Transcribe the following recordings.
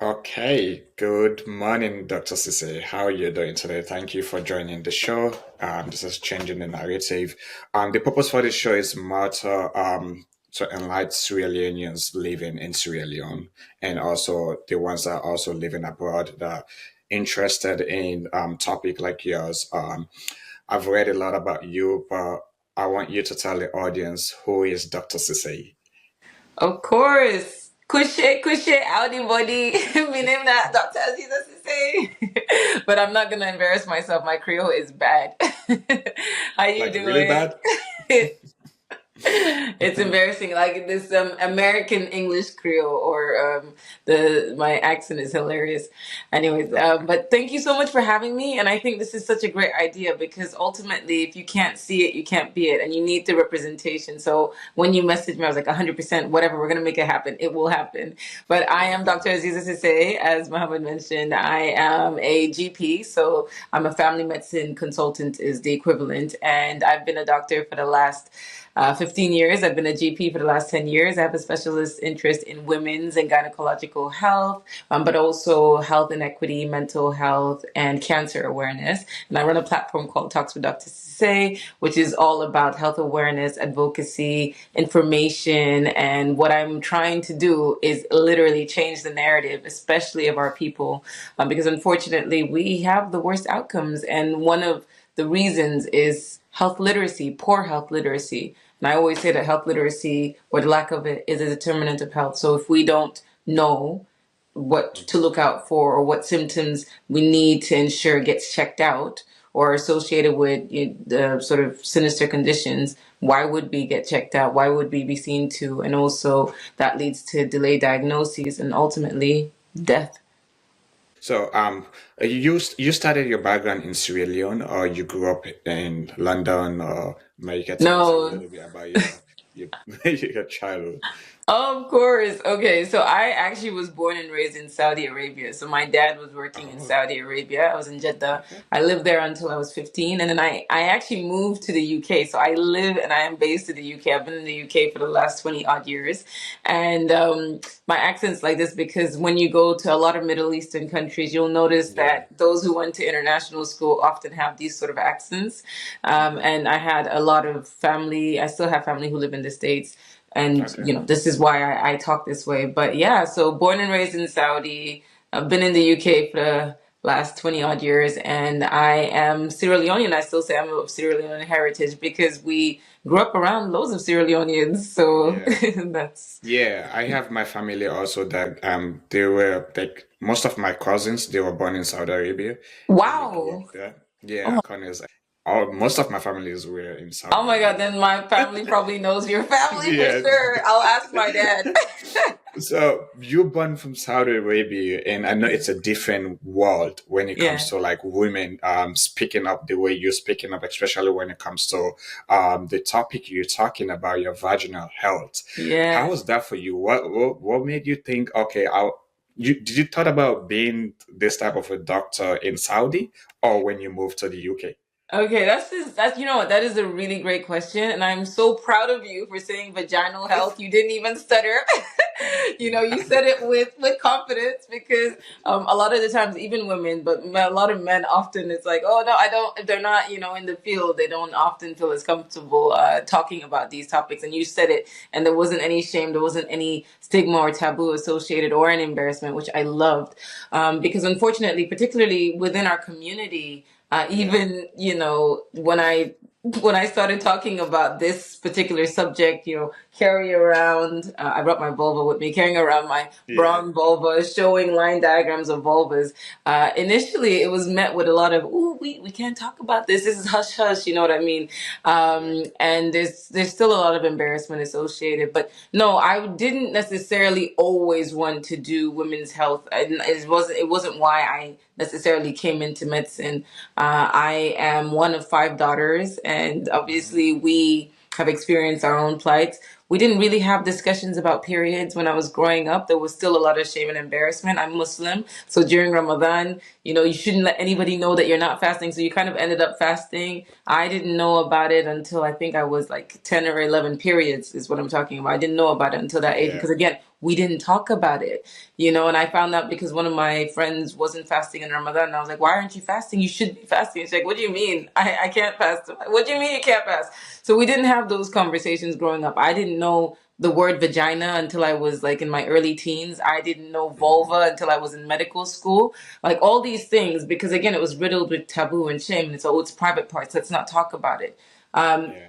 Okay, good morning, Dr. Sesay. How are you doing today? Thank you for joining the show. This is Changing the Narrative. The purpose for this show is more to enlighten Sierra Leoneans living in Sierra Leone and also the ones that are also living abroad that are interested in topic like yours. I've read a lot about you, but I want you to tell the audience who is Dr. Sesay. Of course. Kushe, kushe, howdy, buddy. My name na Dr. Aziza Sise. But I'm not going to embarrass myself. My Creole is bad. How you Like really doing? bad? It's embarrassing, like this American English Creole, or the my accent is hilarious. Anyways, but thank you so much for having me, and I think this is such a great idea because ultimately, if you can't see it, you can't be it, and you need the representation. So when you messaged me, I was like 100%, whatever, we're gonna make it happen. It will happen. But I am Dr. Aziza Sise, as Mohammed mentioned. I am a GP, so I'm a family medicine consultant is the equivalent, and I've been a doctor for the last 15 years. I've been a GP for the last 10 years. I have a specialist interest in women's and gynecological health, but also health inequity, mental health, and cancer awareness. And I run a platform called Talks with Dr. Say, which is all about health awareness, advocacy, information. And what I'm trying to do is literally change the narrative, especially of our people, because unfortunately we have the worst outcomes. And one of the reasons is health literacy, poor health literacy. And I always say that health literacy, or the lack of it, is a determinant of health. So if we don't know what to look out for or what symptoms we need to ensure gets checked out or associated with the sort of sinister conditions, why would we get checked out? Why would we be seen to? And also that leads to delayed diagnoses and ultimately death. So, you started your background in Sierra Leone, or you grew up in London, or maybe you can tell us a No. little bit about your your childhood. Of course. Okay, so I actually was born and raised in Saudi Arabia. So my dad was working in Oh, Saudi Arabia. I was in Jeddah. okay, I lived there until I was 15, and then I actually moved to the UK. So I live and I am based in the UK. I've been in the UK for the last 20 odd years. And my accent's like this because when you go to a lot of Middle Eastern countries, you'll notice yeah, that those who went to international school often have these sort of accents. And I had a lot of family, I still have family who live in the States, and okay. this is why I talk this way. But yeah, so born and raised in Saudi. I've been in the UK for the last 20 odd years, and I am Sierra Leonean. I still say I'm of Sierra Leonean heritage because we grew up around loads of Sierra Leoneans, so Yeah, that's yeah. I have my family also that they were like most of my cousins, they were born in Saudi Arabia, and they grew up wow. there. Oh Yeah, my, Connors. All most of my families were in oh Saudi my God, Arabia. then my family probably knows your family for Yeah. sure. I'll ask my dad. So you're born from Saudi Arabia, and I know it's a different world when it comes Yeah. to like women speaking up the way you're speaking up, especially when it comes to the topic you're talking about, your vaginal health. How Yeah. was that for you? What made you think, okay, did you thought about being this type of a doctor in Saudi or when you moved to the UK? Okay, that's you know what, that is a really great question, and I'm so proud of you for saying vaginal health. You didn't even stutter. You said it with confidence because a lot of the times, even women, but a lot of men, often it's like, oh no, I don't. If they're not, in the field, they don't often feel as comfortable talking about these topics. And you said it, and there wasn't any shame, there wasn't any stigma or taboo associated or an embarrassment, which I loved, because unfortunately, particularly within our community. Yeah, Even when I started talking about this particular subject, carry around. I brought my vulva with me, carrying around my yeah, brown vulva, showing line diagrams of vulvas. Initially, it was met with a lot of, "Ooh, we can't talk about this. This is hush hush." You know what I mean? yeah, And there's still a lot of embarrassment associated. But no, I didn't necessarily always want to do women's health, and it wasn't why I necessarily came into medicine. I am one of five daughters, and hmm, obviously, we have experienced our own plights. We didn't really have discussions about periods when I was growing up. There was still a lot of shame and embarrassment. I'm Muslim, so during Ramadan, you shouldn't let anybody know that you're not fasting. So you kind of ended up fasting. I didn't know about it until I think I was like 10 or 11 periods, is what I'm talking about. I didn't know about it until that age yeah, because, again, we didn't talk about it, and I found out because one of my friends wasn't fasting in Ramadan, and I was like, why aren't you fasting? You should be fasting. She's like, what do you mean? I can't fast. What do you mean you can't fast? So we didn't have those conversations growing up. I didn't know the word vagina until I was like in my early teens. I didn't know vulva until I was in medical school. Like all these things, because again, it was riddled with taboo and shame. And it's, oh, it's private parts. Let's not talk about it. Um, Yeah.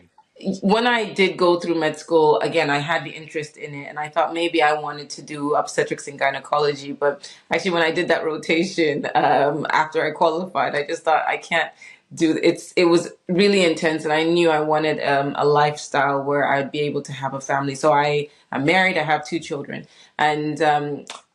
when I did go through med school, again, I had the interest in it, and I thought maybe I wanted to do obstetrics and gynecology. But actually, when I did that rotation after I qualified, I just thought I can't do it. It was really intense, and I knew I wanted a lifestyle where I'd be able to have a family. So I'm married. I have 2 children, and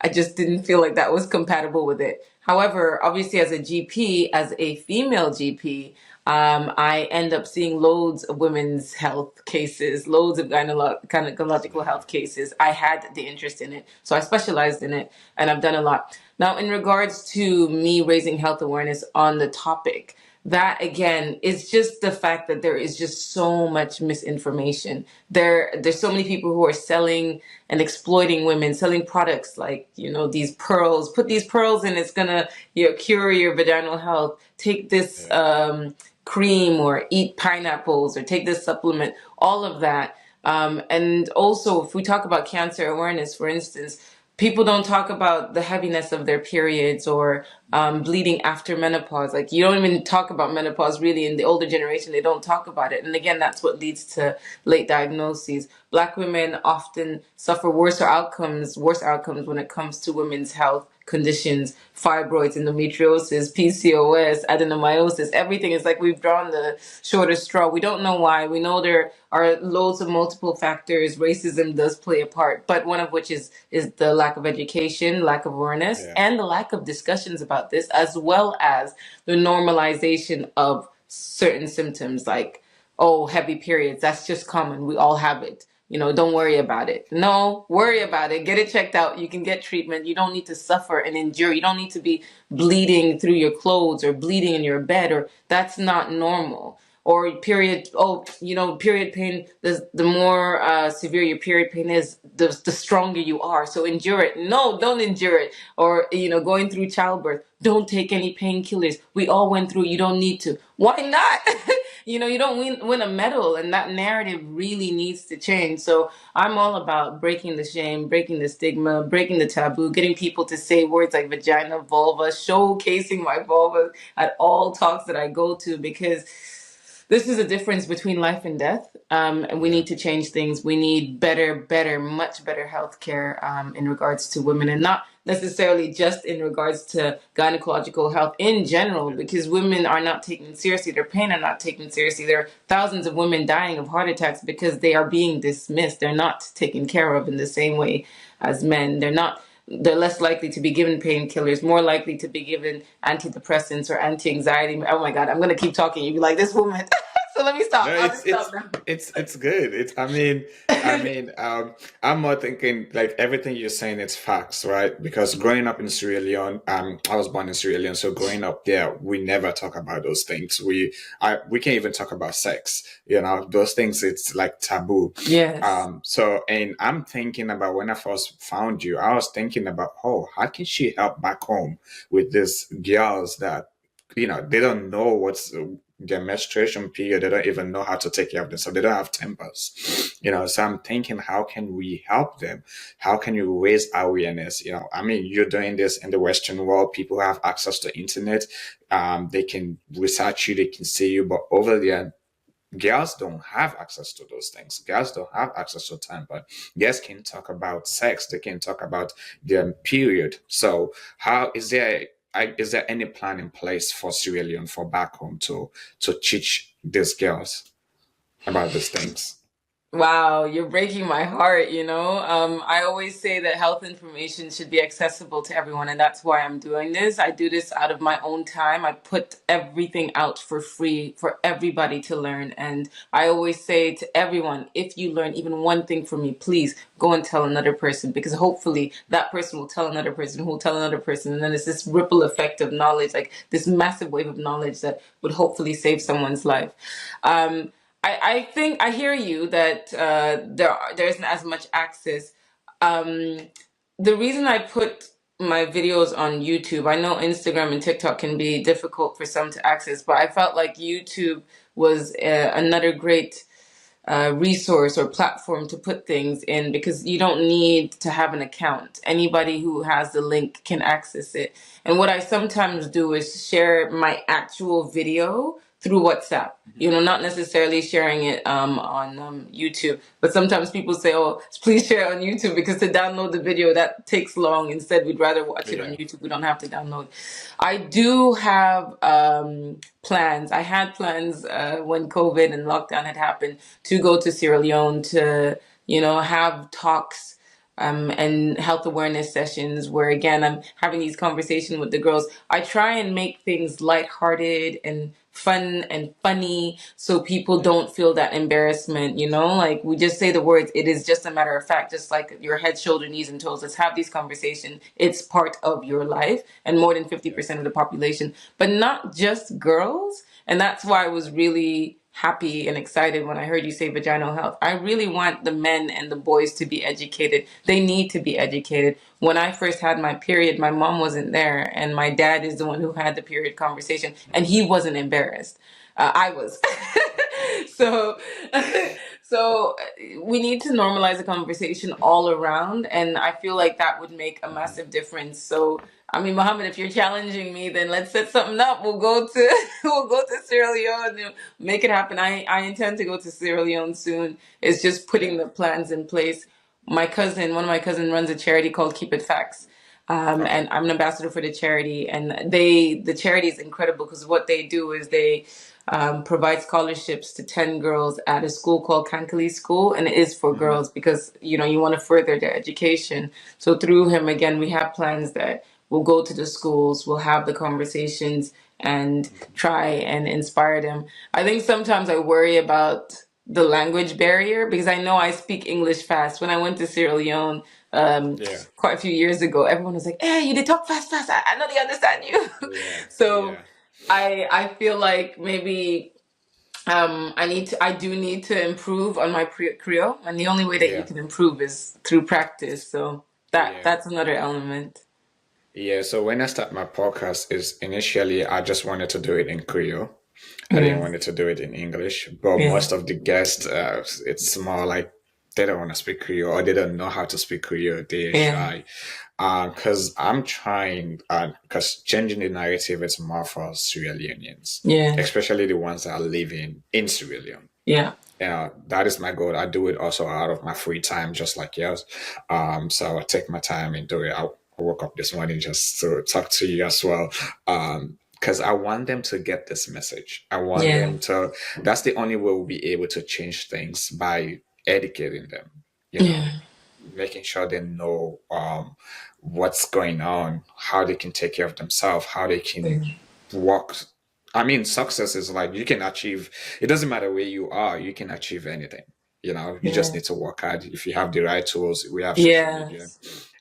I just didn't feel like that was compatible with it. However, obviously, as a GP, as a female GP, I end up seeing loads of women's health cases, loads of gynecological Yeah. health cases. I had the interest in it, so I specialized in it, and I've done a lot. Now, in regards to me raising health awareness on the topic, that again is just the fact that there is just so much misinformation. There's so many people who are selling and exploiting women, selling products like, these pearls. Put these pearls in, it's gonna, cure your vaginal health. Take this Yeah. cream, or eat pineapples, or take this supplement. All of that. And also, if we talk about cancer awareness, for instance, people don't talk about the heaviness of their periods, or bleeding after menopause. Like, you don't even talk about menopause really in the older generation. They don't talk about it. And again, that's what leads to late diagnoses. Black women often suffer worse outcomes when it comes to women's health conditions, fibroids, endometriosis, PCOS, adenomyosis. Everything is like we've drawn the shorter straw. We don't know why. We know there are loads of multiple factors. Racism does play a part, but one of which is the lack of education, lack of awareness, Yeah. and the lack of discussions about this, as well as the normalization of certain symptoms like, oh, heavy periods. That's just common. We all have it. Don't worry about it. No, worry about it. Get it checked out. You can get treatment. You don't need to suffer and endure. You don't need to be bleeding through your clothes or bleeding in your bed, or that's not normal. Or period, period pain, the more severe your period pain is, the stronger you are. So endure it. No, don't endure it. Or, going through childbirth, don't take any painkillers. We all went through, you don't need to. Why not? You don't win a medal, and that narrative really needs to change. So I'm all about breaking the shame, breaking the stigma, breaking the taboo, getting people to say words like vagina, vulva, showcasing my vulva at all talks that I go to, because this is a difference between life and death, and we Yeah. need to change things. We need much better healthcare in regards to women, and not necessarily just in regards to gynecological health in general, Yeah. because women are not taken seriously. Their pain are not taken seriously. There are thousands of women dying of heart attacks because they are being dismissed. They're not taken care of in the same way as men. They're less likely to be given painkillers, more likely to be given antidepressants or anti-anxiety. Oh my God, I'm going to keep talking. You'd be like, this woman. So let me No, stop. I'll it's just stop it's now. it's good. I'm more thinking like everything you're saying, it's facts, right? Because growing up in Sierra Leone, I was born in Sierra Leone, so growing up there, we never talk about those things. We can't even talk about sex. Those things, it's like taboo. Yes. And I'm thinking about when I first found you, I was thinking about, oh, how can she help back home with these girls that they don't know what's their menstruation period. They don't even know how to take care of themselves. They don't have tempers. So I'm thinking, how can we help them? How can you raise awareness? You're doing this in the Western world. People have access to internet. They can research you. They can see you. But over there, girls don't have access to those things. Girls don't have access to time, but girls can talk about sex. They can talk about their period. So, how is there any plan in place for Sierra Leone, for back home, to teach these girls about these things? Wow, you're breaking my heart. I always say that health information should be accessible to everyone, and that's why I'm doing this. I do this out of my own time. I put everything out for free for everybody to learn. And I always say to everyone, if you learn even one thing from me, please go and tell another person, because hopefully that person will tell another person who will tell another person. And then it's this ripple effect of knowledge, like this massive wave of knowledge that would hopefully save someone's life. I think I hear you that there isn't as much access. um, the reason I put my videos on YouTube, I know Instagram and TikTok can be difficult for some to access, but I felt like YouTube was another great resource or platform to put things in, because you don't need to have an account. Anybody who has the link can access it. And what I sometimes do is share my actual video through WhatsApp. You know, not necessarily sharing it on YouTube, but sometimes people say, "Oh, please share it on YouTube," because to download the video that takes long. Instead, we'd rather watch it on Yeah. YouTube. We don't have to download. I do have plans. I had plans when COVID and lockdown had happened to go to Sierra Leone to, you know, have talks and health awareness sessions where, again, I'm having these conversations with the girls. I try and make things lighthearted and fun and funny so people Yeah. don't feel that embarrassment, you know? Like, we just say the words, it is just a matter of fact, just like your head, shoulder, knees, and toes. Let's have these conversations. It's part of your life, and more than Yeah. 50% of the population, but not just girls. And that's why I was really happy and excited when I heard you say vaginal health. I really want the men and the boys to be educated. They need to be educated. When I first had my period, my mom wasn't there, and my dad is the one who had the period conversation, and he wasn't embarrassed. I was. so, so we need to normalize the conversation all around, and I feel like that would make a massive difference. So, I mean, Mohammed, if you're challenging me, then let's set something up. We'll go to we'll go to Sierra Leone and make it happen. I intend to go to Sierra Leone soon. It's just putting Yeah. the plans in place. One of my cousins runs a charity called Keep It Facts. Okay. And I'm an ambassador for the charity, and the charity is incredible because what they do is they provide scholarships to 10 girls at a school called Kankali School, and it is for Hmm. girls because, you know, you want to further their education. So through him, again, we have plans that we'll go to the schools, we'll have the conversations and try and inspire them. I think sometimes I worry about the language barrier because I know I speak English fast. When I went to Sierra Leone Yeah. quite a few years ago, everyone was like, "Hey, you did talk fast, fast. I know they understand you." Yeah. So Yeah. I feel like maybe I do need to improve on my Creole, and the only way that you Yeah. can improve is through practice. So Yeah. that's another element. Yeah. So when I start my podcast, is initially I just wanted to do it in Creole. I didn't Yeah, want to do it in English, but yeah, most of the guests, it's more like they don't want to speak Creole or they don't know how to speak Creole. They're yeah, shy. Because I'm trying, because changing the narrative is more for Sierra Leoneans, yeah, especially the ones that are living in Sierra Leone. yeah, That is my goal. I do it also out of my free time, just like yours. So I take my time and do it. I woke up this morning just to talk to you as well. Because I want them to get this message. I want yeah, them to, that's the only way we'll be able to change things by educating them, you know, yeah, making sure they know what's going on, how they can take care of themselves, how they can yeah, walk. I mean, success is like you can achieve, it doesn't matter where you are, you can achieve anything. You know, you just yeah, need to work hard. If you have the right tools, we have social media. yes,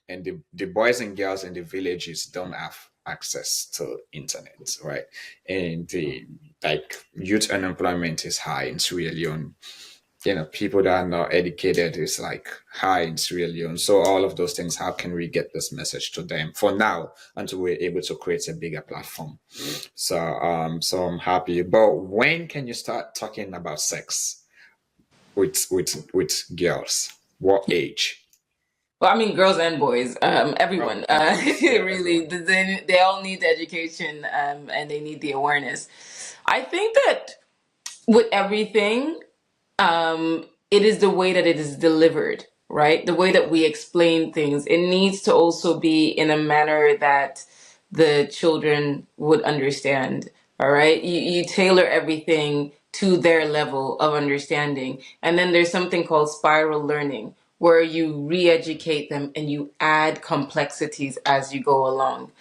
And the boys and girls in the villages don't have access to internet, right? And the like youth unemployment is high in Sierra Leone. You know, people that are not educated is like high in Sierra Leone. So all of those things, how can we get this message to them for now until we're able to create a bigger platform? So I'm happy. But when can you start talking about sex with girls? What age? Well, I mean, girls and boys, Oh, everyone. yeah, Really, everyone. they all need the education, and they need the awareness. I think that with everything, it is the way that it is delivered, right? The way that we explain things. It needs to also be in a manner that the children would understand. All right. You tailor everything to their level of understanding. And then there's something called spiral learning, where you re educate them and you add complexities as you go along.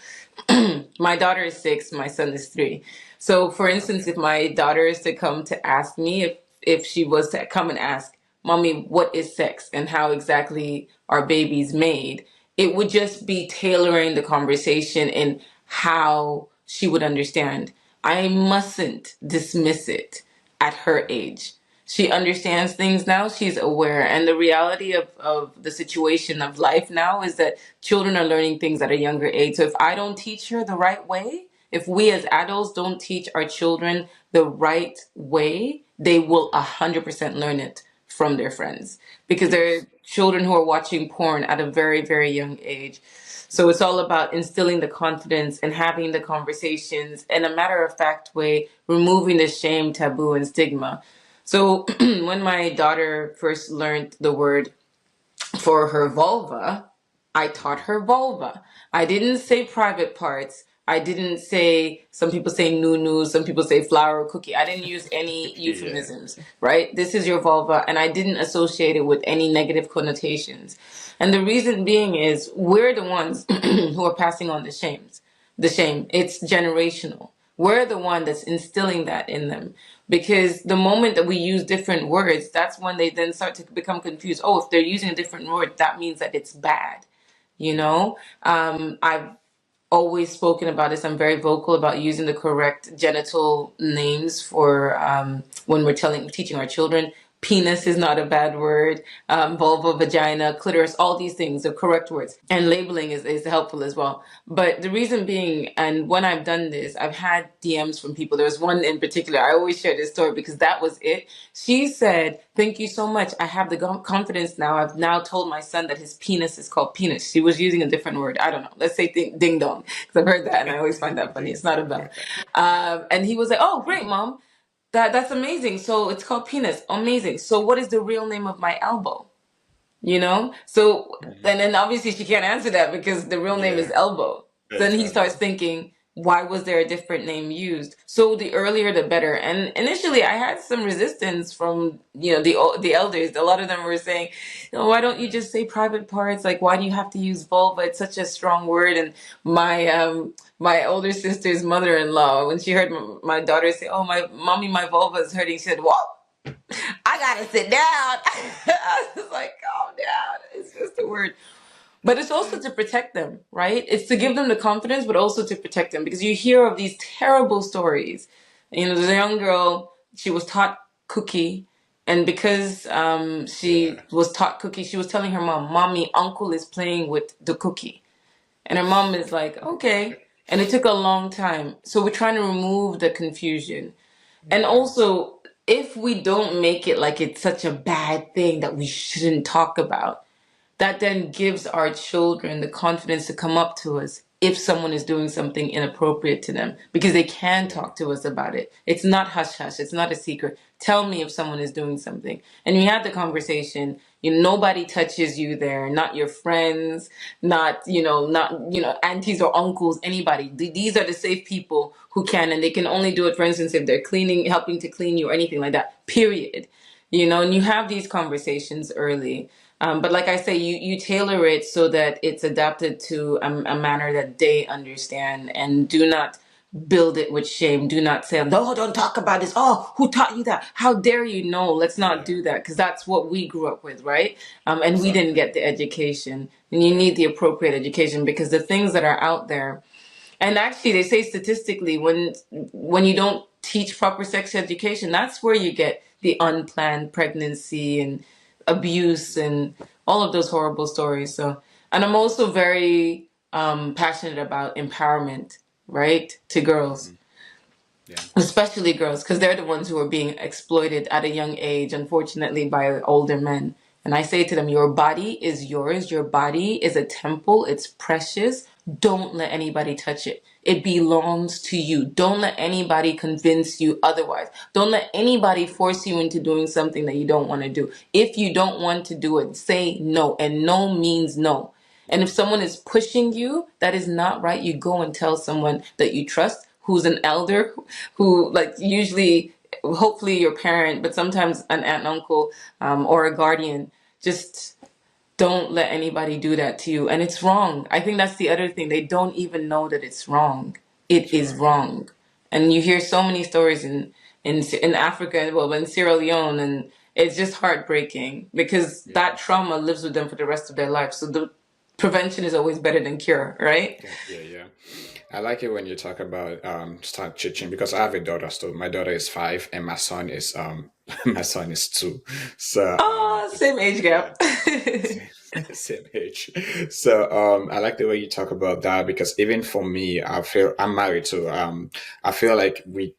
My daughter is 6, my son is 3. So, for instance, Okay. if my daughter is to come to ask me, if she was to come and ask, "Mommy, what is sex and how exactly are babies made?" It would just be tailoring the conversation in how she would understand. I mustn't dismiss it at her age. She understands things now. She's aware. And the reality of the situation of life now is that children are learning things at a younger age. So if I don't teach her the right way, if we as adults don't teach our children the right way, they will 100% learn it from their friends, because there are Yes. children who are watching porn at a very, very young age. So it's all about instilling the confidence and having the conversations in a matter of fact way, removing the shame, taboo, and stigma. So when my daughter first learned the word for her vulva, I taught her vulva. I didn't say private parts. I didn't say, some people say nunu, some people say flower cookie. I didn't use any Yeah. euphemisms, right? This is your vulva, and I didn't associate it with any negative connotations. And the reason being is we're the ones who are passing on the shames. The shame. It's generational. We're the one that's instilling that in them. Because the moment that we use different words, that's when they then start to become confused. Oh, if they're using a different word, that means that it's bad. You know, I've always spoken about this. I'm very vocal about using the correct genital names for when we're teaching our children. Penis is not a bad word. Vulva, vagina, clitoris, all these things are correct words. And labeling is helpful as well. But the reason being, and when I've done this, I've had DMs from people. There was one in particular, I always share this story because that was it. She said, "Thank you so much. I have the confidence now. I've now told my son that his penis is called penis." She was using a different word. I don't know. Let's say ding dong, because I've heard that and I always find that funny. It's not a bell. And he was like, "Oh, great, mom. That's amazing. So it's called penis. Amazing. So what is the real name of my elbow?" You know? So, Mhm. and then obviously she can't answer that because the real name is Yeah. elbow. Then he starts Exactly. thinking, why was there a different name used? So the earlier the better. And initially I had some resistance from, the elders. A lot of them were saying, why don't you just say private parts? Like, why do you have to use vulva? It's such a strong word. And my older sister's mother-in-law, when she heard my daughter say, "Oh, my mommy, my vulva is hurting," she said, "Whoa, I gotta sit down." I was like, calm down. It's just a word. But it's also to protect them, right? It's to give them the confidence, but also to protect them, because you hear of these terrible stories. There's a young girl, she was taught cookie. And because she Yeah. was taught cookie, she was telling her mom, "Mommy, uncle is playing with the cookie." And her mom is like, "Okay." And it took a long time. So we're trying to remove the confusion. And Yeah. also, if we don't make it like it's such a bad thing that we shouldn't talk about, that then gives our children the confidence to come up to us if someone is doing something inappropriate to them, because they can Yeah. talk to us about it. It's not hush hush. It's not a secret. Tell me if someone is doing something. And we had the conversation. Nobody touches you there, not your friends, not aunties or uncles, anybody. These are the safe people who can, and they can only do it, for instance, if they're cleaning, helping to clean you or anything like that, period. And you have these conversations early. But like I say, you tailor it so that it's adapted to a manner that they understand, and do not build it with shame. Do not say, "No, don't talk about this. Oh, who taught you that? How dare you?" No, let's not Yeah. do that, because that's what we grew up with, right? And we didn't Exactly. get the education. And you need the appropriate education, because the things that are out there, and actually, they say statistically, when you don't teach proper sex education, that's where you get the unplanned pregnancy and abuse and all of those horrible stories. So, and I'm also very passionate about empowerment, right, to girls, Hmm. Yeah. especially girls, because they're the ones who are being exploited at a young age, unfortunately, by older men. And I say to them, your body is yours. Your body is a temple. It's precious. Don't let anybody touch it. It belongs to you. Don't let anybody convince you otherwise. Don't let anybody force you into doing something that you don't want to do. If you don't want to do it, say no. And no means no. And if someone is pushing you, that is not right. You go and tell someone that you trust, who's an elder, who, like, usually, hopefully your parent, but sometimes an aunt and uncle, or a guardian. Just don't let anybody do that to you. And it's wrong. I think that's the other thing. They don't even know that it's wrong. It It's is wrong. Yeah. wrong. And you hear so many stories in Africa, well, in Sierra Leone, and it's just heartbreaking, because Yeah. that trauma lives with them for the rest of their life. So prevention is always better than cure, right? Yeah, yeah, yeah. I like it when you talk about start teaching because I have a daughter still. My daughter is 5 and my son is my son is 2. So Oh, it's same age yeah, gap. same, same age. So I like the way you talk about that because even for me, I feel I'm married too. I feel like we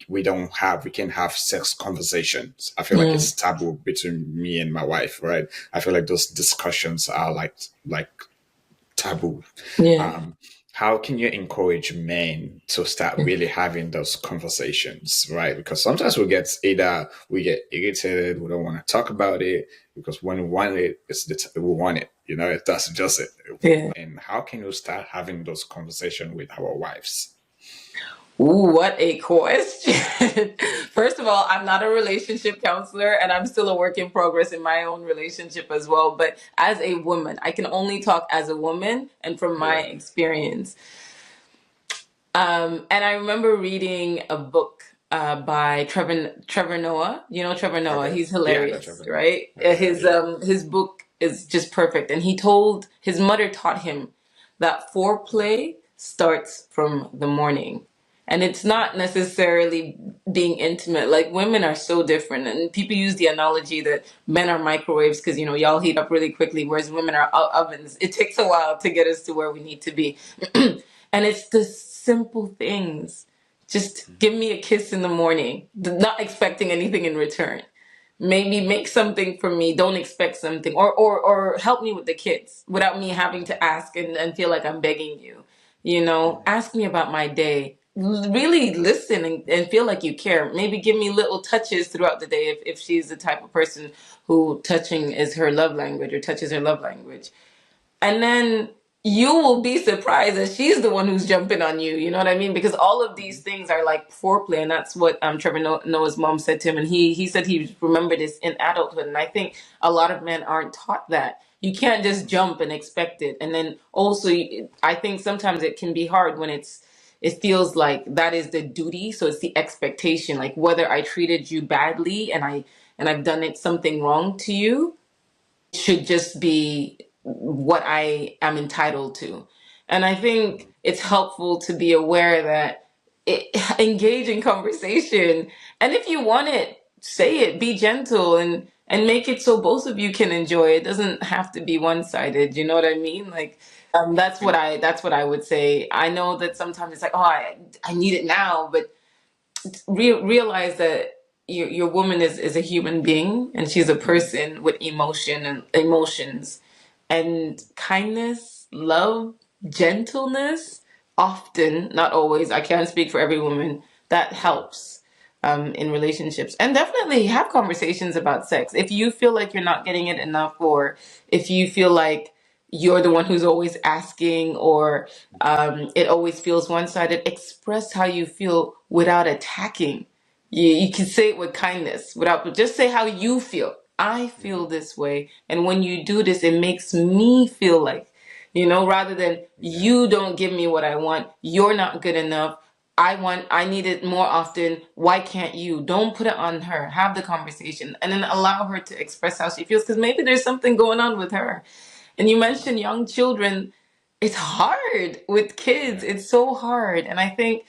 can have sex conversations. I feel like Mm, it's taboo between me and my wife, right? I feel like those discussions are like taboo. yeah. Um, how can you encourage men to start really having those conversations, right? Because sometimes we get irritated, we don't want to talk about it because when we want it, we want it, that's just it. Yeah. And how can you start having those conversations with our wives? Ooh, what a question. First of all, I'm not a relationship counselor and I'm still a work in progress in my own relationship as well. But as a woman, I can only talk as a woman and from my Yeah, experience. And I remember reading a book by Trevor Noah. You know Trevor Noah. okay, He's yeah, I know hilarious, Trevor. right? Yeah, yeah. His book is just perfect. And he told his mother taught him that foreplay starts from the morning. And it's not necessarily being intimate. Like women are so different. And people use the analogy that men are microwaves because, y'all heat up really quickly, whereas women are ovens. It takes a while to get us to where we need to be. And it's the simple things. Just give me a kiss in the morning, not expecting anything in return. Maybe make something for me, don't expect something, or help me with the kids without me having to ask and feel like I'm begging you. Ask me about my day. Really listen and feel like you care. Maybe give me little touches throughout the day if she's the type of person who touching is her love language or touches her love language. And then you will be surprised that she's the one who's jumping on you. You know what I mean? Because all of these things are like foreplay, and that's what Trevor Noah's mom said to him. And he said he remembered this in adulthood. And I think a lot of men aren't taught that. You can't just jump and expect it. And then also, I think sometimes it can be hard when it feels like that is the duty. So it's the expectation, like whether I treated you badly and I've done it something wrong to you should just be what I am entitled to. And I think it's helpful to be aware that engage in conversation. And if you want it, say it, be gentle and make it so both of you can enjoy it. It doesn't have to be one-sided. You know what I mean? Like that's what I would say. I know that sometimes it's like, oh, I need it now, but realize that your woman is a human being and she's a Mhm. person with emotion and emotions and kindness, love, gentleness. Often, not always, I can't speak for every woman, that Yeah, helps in relationships. And definitely have conversations about sex if you feel like you're not getting it enough, or if you feel like you're the one who's always asking, or it always feels one-sided. Express how you feel without attacking. You can say it with kindness, without, just say how you feel. I feel mhm, this way, and when you do this, it makes me feel like, rather than yeah, you don't give me what I want, you're not good enough. I need it more often. Why can't you? Don't put it on her. Have the conversation and then allow her to express how she feels because maybe there's something going on with her. And you mentioned young children. It's hard with kids. yeah, It's so hard. And I think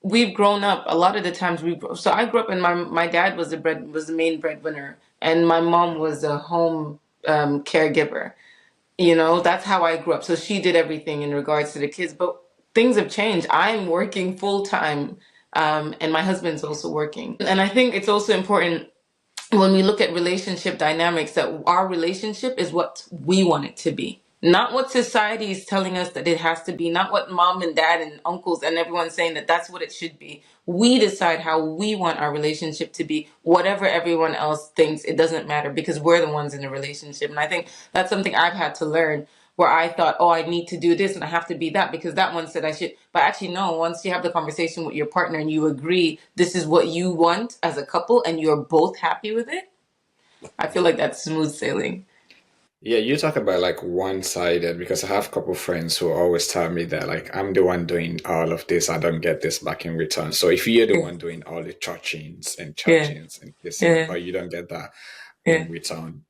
we've grown up a lot of the times so I grew up and my dad was the main breadwinner and my mom yeah, was a home caregiver. That's how I grew up. So she did everything in regards to the kids, but things have changed. I'm working full time, and my husband's also working. And I think it's also important when we look at relationship dynamics that our relationship is what we want it to be, not what society is telling us that it has to be, not what mom and dad and uncles and everyone's saying that that's what it should be. We decide how we want our relationship to be. Whatever everyone else thinks, it doesn't matter because we're the ones in the relationship. And I think that's something I've had to learn, where I thought, oh, I need to do this and I have to be that because that one said I should. But actually, no, once you have the conversation with your partner and you agree this is what you want as a couple and you're both happy with it, I feel yeah. like that's smooth sailing. Yeah, you talk about like one-sided because I have a couple friends who always tell me that like I'm the one doing all of this, I don't get this back in return. So if you're the Yeah, one doing all the yeah, touchings and kissing, yeah, but you don't get that yeah. in return,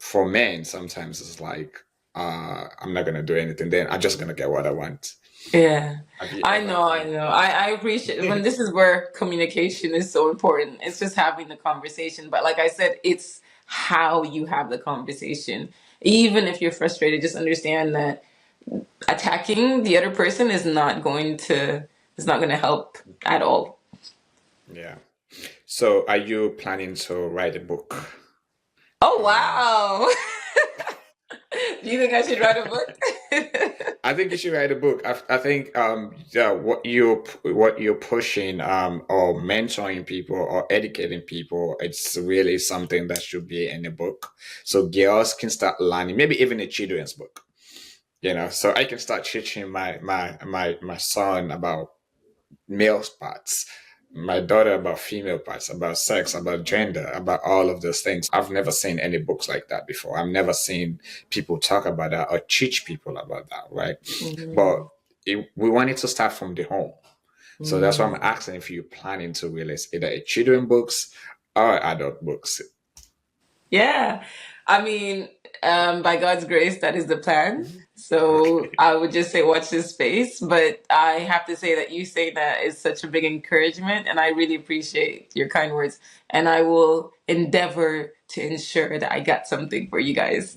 for men sometimes it's like I'm not gonna do anything. Then I'm just gonna get what I want. Yeah, Have you I ever know, I found? know. I appreciate when this is where communication is so important. It's just having the conversation. But like I said, it's how you have the conversation. Even if you're frustrated, just understand that attacking the other person is not going to help at all. Yeah. So, are you planning to write a book? Oh Um, wow. Do you think I should write a book? I think you should write a book. I think yeah, what you're pushing or mentoring people or educating people, it's really something that should be in a book. So girls can start learning, maybe even a children's book. So I can start teaching my son about male parts, my daughter about female parts, about sex, about gender, about all of those things. I've never seen any books like that before. I've never seen people talk about that or teach people about that, right? But Mm, we wanted to start from the home. So that's why I'm mm. asking if you're planning to release either a children books or adult books. Yeah. I mean, by God's grace, that is the plan. Okay. So I would just say watch this space. But I have to say that you saying that is such a big encouragement, and I really appreciate your kind words. And I will endeavor to ensure that I got something for you guys.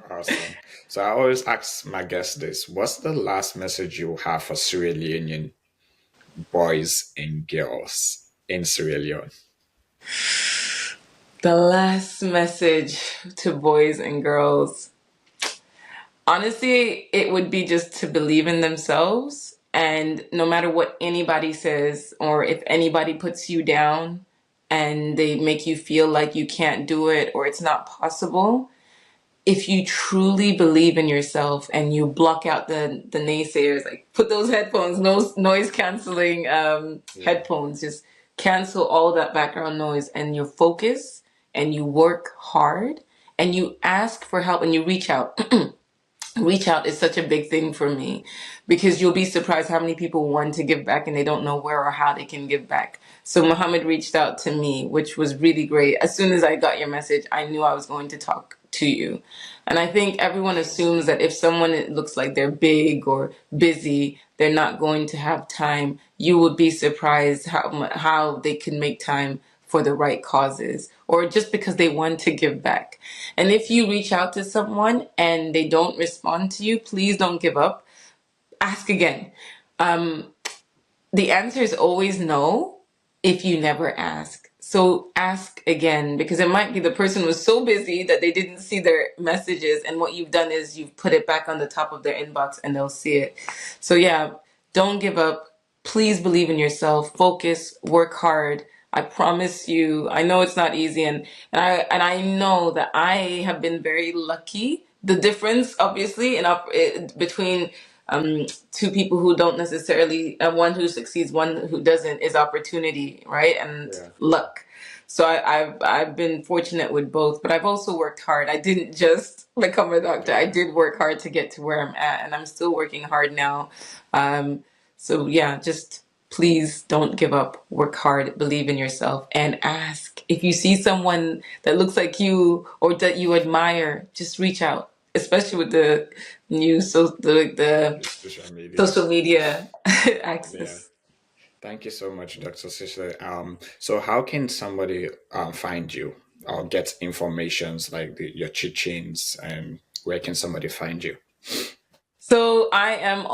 Awesome. So I always ask my guests this: what's the last message you have for Sierra Leonean boys and girls in Sierra Leone? The last message to boys and girls. Honestly, it would be just to believe in themselves. And no matter what anybody says, or if anybody puts you down and they make you feel like you can't do it or it's not possible, if you truly believe in yourself and you block out the naysayers, like put those headphones, noise canceling Yeah. headphones, just cancel all that background noise and you focus and you work hard and you ask for help and you reach out. Reach out is such a big thing for me because you'll be surprised how many people want to give back and they don't know where or how they can give back. So Muhammad reached out to me, which was really great. As soon as I got your message, I knew I was going to talk to you. And I think everyone assumes that if someone looks like they're big or busy, they're not going to have time. You would be surprised how they can make time for the right causes or just because they want to give back. And if you reach out to someone and they don't respond to you, please don't give up. Ask again. The answer is always no if you never ask. So ask again because it might be the person was so busy that they didn't see their messages, and what you've done is you've put it back on the top of their inbox and they'll see it. So yeah, don't give up. Please believe in yourself. Focus, work hard. I promise you, I know it's not easy, and I know that I have been very lucky. The difference obviously between two people who don't necessarily one who succeeds, one who doesn't, is opportunity, right, and Yeah. luck. So I've been fortunate with both, but I've also worked hard. I didn't just become a doctor. I Yeah. did work hard to get to where I'm at, and I'm still working hard now. Um, so yeah, just please don't give up. Work hard, believe in yourself, and ask. If you see someone that looks like you or that you admire, just reach out. Especially with the new the The social media. social media Yeah. access. Thank you so much, Dr. Sesay. So how can somebody find you or get informations like your teachings, and where can somebody find you? So I'm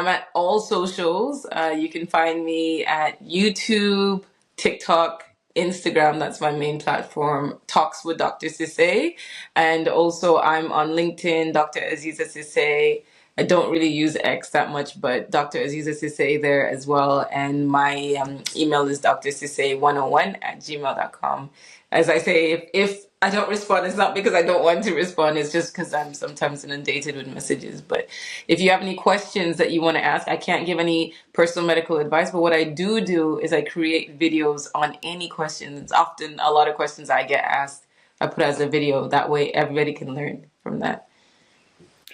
at all socials. You can find me at YouTube, TikTok, Instagram. That's my main platform. Talks with Dr. Sesay, and also I'm on LinkedIn, Dr. Aziza Sesay. I don't really use X that much, but Dr. Aziza Sesay there as well. And my email is drsisay101@gmail.com. As I say, if I don't respond, it's not because I don't want to respond. It's just because I'm sometimes inundated with messages. But if you have any questions that you want to ask, I can't give any personal medical advice. But what I do is I create videos on any questions. Often, a lot of questions I get asked, I put as a video. That way, everybody can learn from that.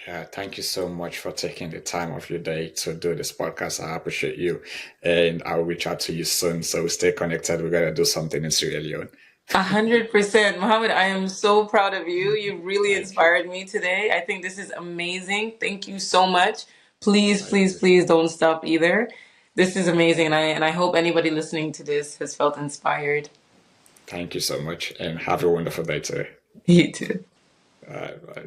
Yeah, thank you so much for taking the time of your day to do this podcast. I appreciate you, and I'll reach out to you soon. So stay connected. We gotta do something in Sierra Leone. 100%. Mohammed, I am so proud of you. You really Thank you. inspired me today. I think this is amazing. Thank you so much. Please, Thank please, you. please don't stop either. This is amazing, and I hope anybody listening to this has felt inspired. Thank you so much, and have a wonderful day today. You too. Bye. Bye.